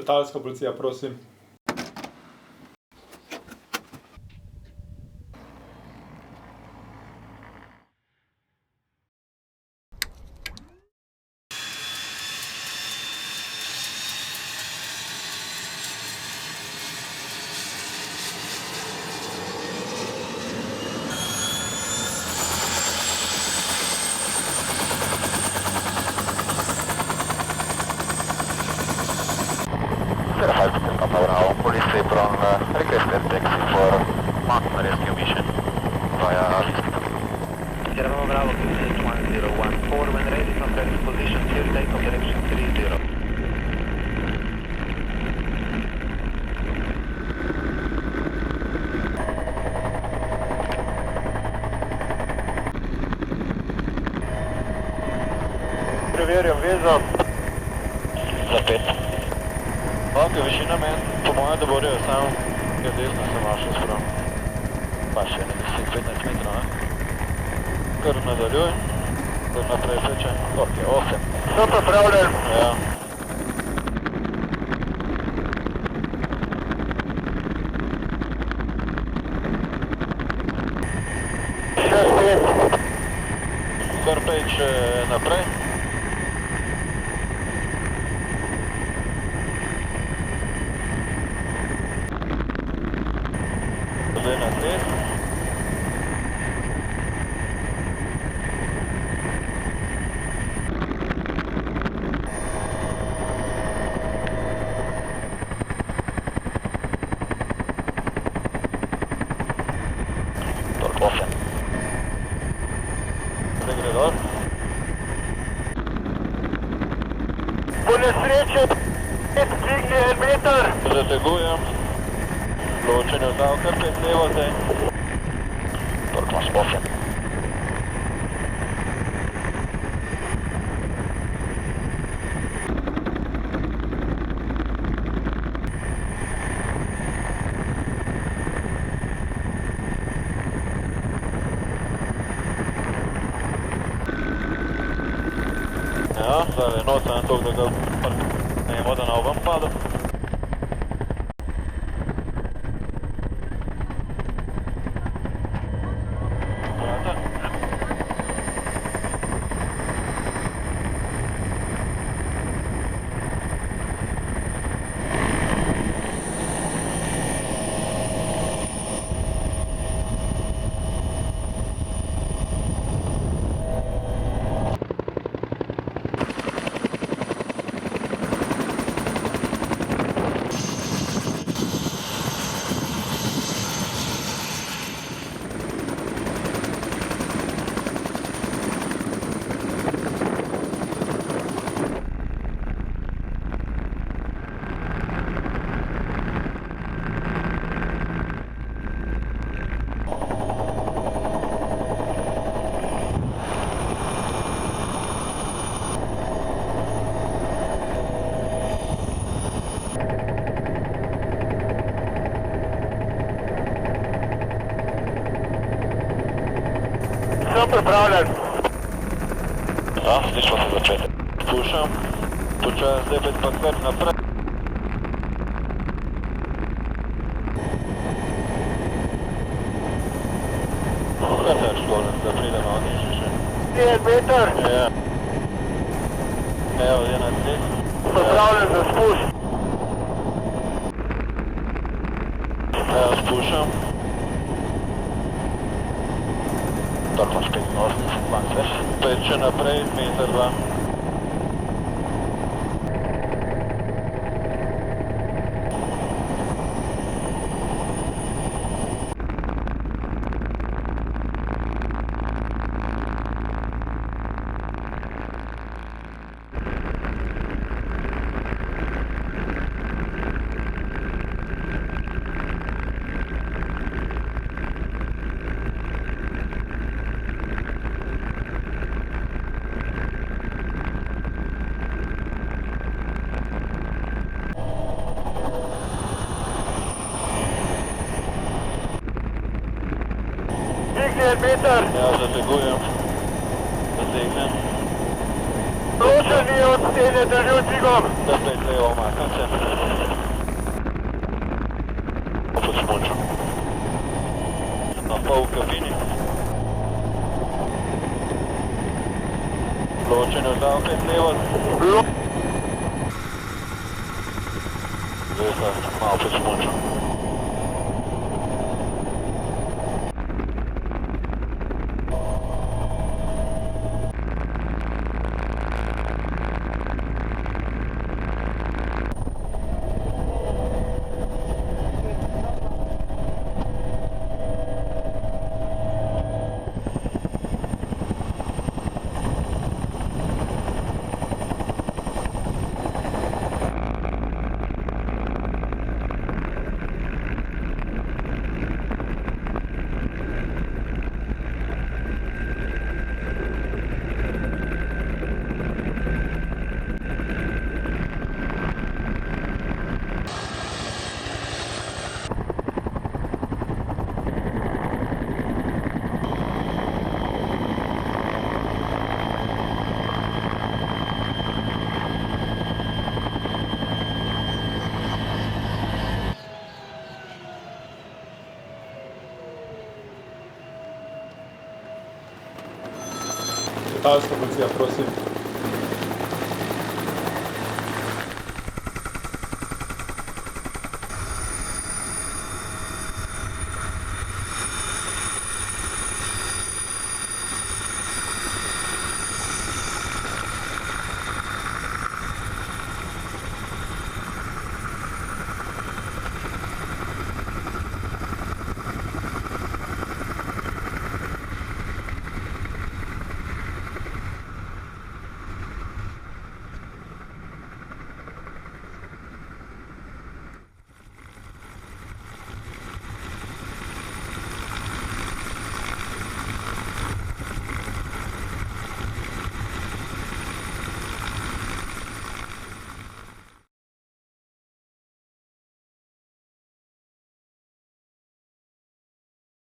letalska policija, prosim. Police apron requested taxi for mountain rescue mission via Alice. Sierra Bravo 26114, when ready from taxi position, clear takeoff direction 30. Preverjam vezo. Za 5. Ok, višina meni, po mojem, da bo rejo samo, ker desno sem mašel sprem. Pa še ne 10-15 metrov, ne? Kar nadaljuj, kar naprej peče. Ok, 8. Sem popravljen. Ja. Še 5. Kar peče naprej. Na 3. Tork 8. Zdaj gre dol. Po nesreče, dvigne 1 meter. Zategujem. Ločenje vzdal kar 5 levo zdaj. Tork imaš 8. Ja, zdaj je noca na to, da ga ne je voda na ovom padu. Sem pripravljen. Ja, slišimo se začetek. Pušam, počas zdaj pa kar naprej. Kar teč dole, da pride na odniži še. 1 meter. Ja. Evo, je na 3. Pripravljen za spust. Evo, spušam. Tork imaš 85, pancer. Peče naprej, 1 meter 2. Dvigne 1 meter. Ja, zategujem. Zategnem. Ločeni od stene, drži dvigom. Da spet levo, makam se. pa v kabini. Ločenje vzdal opet levo. Zdaj se malo posmučam. Letalska policija, prosim.